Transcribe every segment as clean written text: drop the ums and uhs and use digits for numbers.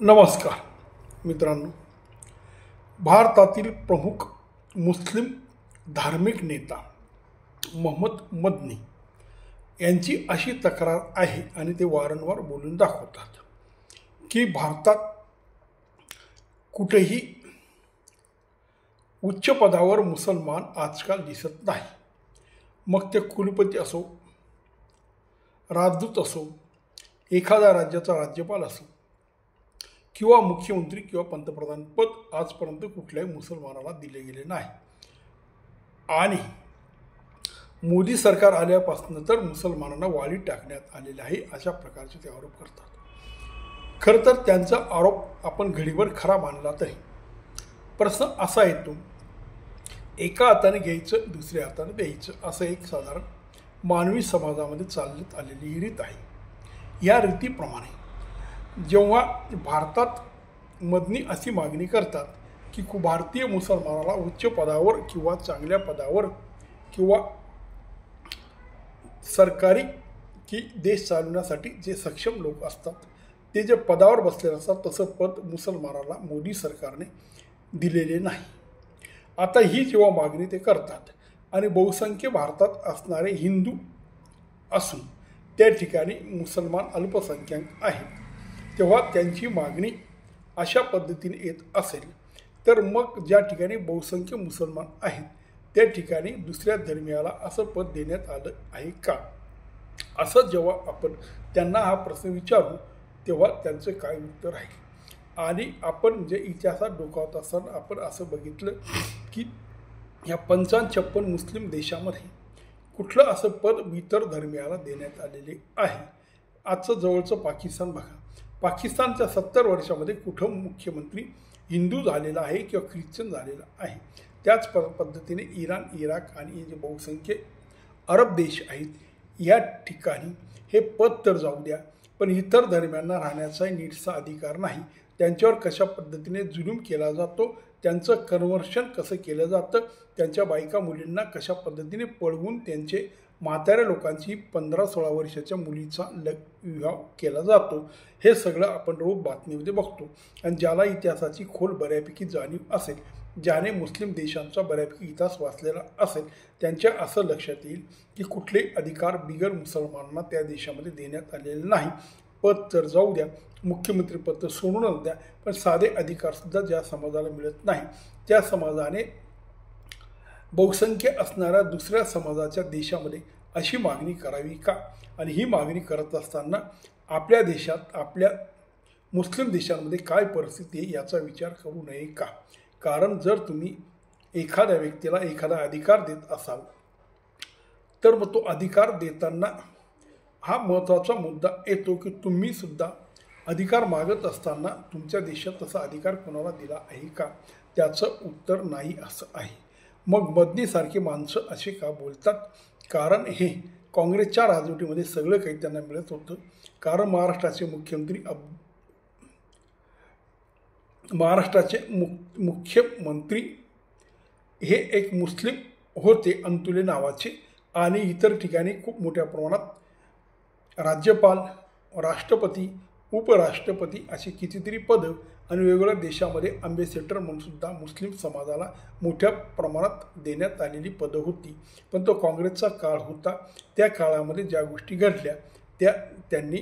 नमस्कार मित्रांनो, भारतातील प्रमुख मुस्लिम धार्मिक नेता मोहम्मद मदनी यांची अशी तक्रार आहे आणि ते वारंवार बोलून दाखवतात की भारतात कुठेही उच्च पदावर मुसलमान आजकाल दिसत नाही. मग ते कुलपती असो, राजदूत असो, एखाद्या राज्याचा राज्यपाल असो किंवा मुख्यमंत्री किंवा पंतप्रधान पद आजपर्यंत कुठल्याही मुसलमानाला दिले गेले नाही. आणि मोदी सरकार आल्यापासून तर मुसलमानांना वाळीत टाकण्यात आलेले आहे, अशा प्रकारचे ते आरोप करतात. खरं तर त्यांचा आरोप आपण घडीवर खरा मानला तरी प्रश्न असा येतो, एका हाताने घ्यायचं दुसऱ्या हाताने द्यायचं, असं एक साधारण मानवी समाजामध्ये चालत आलेली ही रीत आहे. या रीतीप्रमाणे जेव्हा भारतात मदनी अशी मागणी करतात की भारतीय मुसलमानाला उच्च पदावर किंवा चांगल्या पदावर किंवा सरकारी की देश चालवण्यासाठी जे सक्षम लोक असतात ते जे पदावर बसलेले असतात, तसं पद मुसलमानाला मोदी सरकारने दिलेले नाही. आता ही जेव्हा मागणी ते करतात आणि बहुसंख्य भारतात असणारे हिंदू असून त्या ठिकाणी मुसलमान अल्पसंख्याक आहेत, तेव्हा त्यांची मागणी अशा पद्धतीने येत असेल तर मग ज्या ठिकाणी बहुसंख्य मुसलमान आहेत त्या ठिकाणी दुसऱ्या धर्मियाला असं पद देण्यात आलं आहे का, असं जेव्हा आपण त्यांना हा प्रश्न विचारू तेव्हा त्यांचं काय उत्तर आहे. आणि आपण जे इतिहासात डोकावत असताना आपण असं बघितलं की या 55 मुस्लिम देशामध्ये कुठलं असं पद इतर धर्मियाला देण्यात आलेले आहे. आजचं जवळचं पाकिस्तान बघा, पाकिस्तानच्या 70 वर्षामध्ये कुठं मुख्यमंत्री हिंदू झालेला आहे किंवा ख्रिश्चन झालेला आहे. त्याच पद्धतीने इराण, इराक आणि जे बहुसंख्य अरब देश आहेत या ठिकाणी हे पद तर जाऊ द्या, पण इतर धर्मियांना राहण्याचा नीटसा अधिकार नाही. त्यांच्यावर कशा पद्धतीने जुलूम केला जातो, त्यांचं कन्व्हर्शन कसं केलं जातं, त्यांच्या बायका मुलींना कशा पद्धतीने पळवून त्यांचे म्हाताऱ्या लोकांची 15-16 वर्षाच्या मुलीचा विवाह केला जातो, हे सगळं आपण रोज बातमीमध्ये बघतो. आणि ज्याला इतिहासाची खोल बऱ्यापैकी जाणीव असेल, ज्याने मुस्लिम देशांचा बऱ्यापैकी इतिहास वाचलेला असेल, त्यांच्या असं लक्षात येईल की कुठले अधिकार बिगर मुसलमानांना त्या देशामध्ये देण्यात आलेले नाही. पद तर जाऊ द्या, मुख्यमंत्री पद तर सोडूनच द्या, पण साधे अधिकारसुद्धा ज्या समाजाला मिळत नाही त्या समाजाने बहुसंख्य असणाऱ्या दुसऱ्या समाजाच्या देशामध्ये अशी मागणी करावी का. आणि ही मागणी करत असताना आपल्या देशात, आपल्या मुस्लिम देशांमध्ये काय परिस्थिती आहे याचा विचार करू नये का. कारण जर तुम्ही एखाद्या व्यक्तीला एखादा अधिकार देत असाल तर मग तो अधिकार देताना हा महत्त्वाचा मुद्दा येतो की तुम्ही सुद्धा अधिकार मागत असताना तुमच्या देशात तसा अधिकार कोणाला दिला आहे का. त्याचं उत्तर नाही असं आहे. मग मदनीसारखी माणसं असे का बोलतात, कारण हे काँग्रेसच्या राजवटीमध्ये सगळं काही त्यांना मिळत होतं. कारण महाराष्ट्राचे मुख्यमंत्री हे एक मुस्लिम होते, अंतुले नावाचे, आणि इतर ठिकाणी खूप मोठ्या प्रमाणात राज्यपाल, राष्ट्रपती, उपराष्ट्रपती अशी कितीतरी पदं आणि वेगवेगळ्या देशामध्ये अँबॅसेडर म्हणून सुद्धा मुस्लिम समाजाला मोठ्या प्रमाणात देण्यात आलेली पदं होती. पण तो काँग्रेसचा काळ होता. त्या काळामध्ये ज्या गोष्टी घडल्या त्या त्यांनी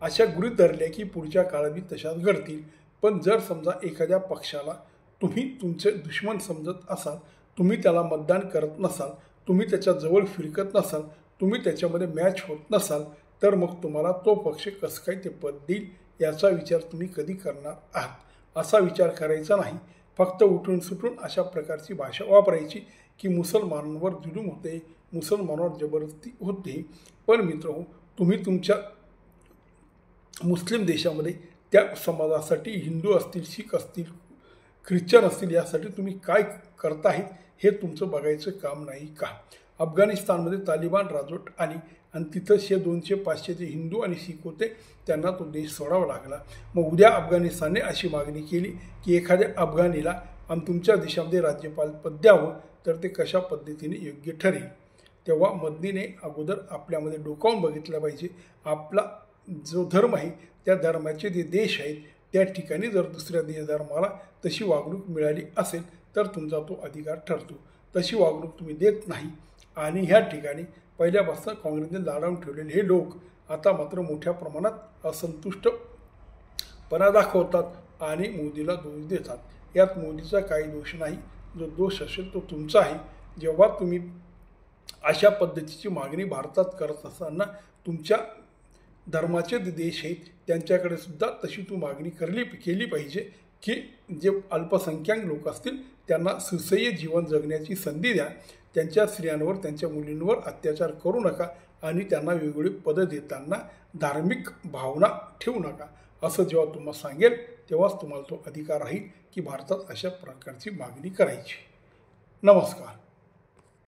अशा गृहीत धरल्या की पुढच्या काळातही तशाच घडतील. पण जर समजा एखाद्या पक्षाला तुम्ही तुमचे दुश्मन समजत असाल, तुम्ही त्याला मतदान करत नसाल, तुम्ही त्याच्या जवळ फिरकत नसाल, तुम्ही त्याच्यामध्ये मॅच होत नसाल, तर मग तुम्हाला तो पक्ष कसं काय ते पद देईल याचा विचार तुम्ही कधी करणार आहात. असा विचार करायचा नाही. फक्त उठून सुटून अशा प्रकारची भाषा वापरायची की मुसलमानांवर जुलूम होते, मुसलमानांवर जबरदस्ती होते. पण मित्रांनो, तुम्ही तुमच्या मुस्लिम देशामध्ये त्या समाजासाठी, हिंदू असतील, शीख असतील, ख्रिश्चन असतील, यासाठी तुम्ही काय करताहेत हे तुमचं बघायचं काम नाही का. अफगाणिस्तानमध्ये तालिबान राजवट आली आणि तिथं 200-500 जे हिंदू आणि शीख होते त्यांना तो देश सोडावा लागला. मग उद्या अफगाणिस्तानने अशी मागणी केली की एखाद्या अफगाणीला तुमच्या देशामध्ये राज्यपाल पद द्यावं, तर ते कशा पद्धतीने योग्य ठरेल. तेव्हा मदनीने अगोदर आपल्यामध्ये डोकावून बघितलं पाहिजे. आपला जो धर्म आहे त्या धर्माचे जे देश आहेत त्या ठिकाणी जर दुसऱ्या धर्माला तशी वागणूक मिळाली असेल तर तुमचा तो अधिकार ठरतो. तशी वागणूक तुम्ही देत नाही आणि ह्या ठिकाणी पहिल्यापासून काँग्रेसने लाडावून ठेवलेले हे लोक आता मात्र मोठ्या प्रमाणात असंतुष्टपणा दाखवतात आणि मोदीला दोष देतात. यात मोदीचा काही दोष नाही. जो दोष असेल तो तुमचा आहे. जेव्हा तुम्ही अशा पद्धतीची मागणी भारतात करत असताना तुमच्या धर्माचे देश आहेत त्यांच्याकडे सुद्धा तशी तू मागणी केली पाहिजे की जे अल्पसंख्याक लोक असतील त्यांना सुसह्य जीवन जगण्याची संधी द्या. त्यांच्या स्त्रियांवर त्यांच्या मुलींवर अत्याचार करू नका आणि त्यांना वेगवेगळी पदं देताना धार्मिक भावना ठेवू नका. असं जेव्हा तुम्हाला सांगेल तेव्हाच तुम्हाला तो अधिकार राहील की भारतात अशा प्रकारची मागणी करायची. नमस्कार.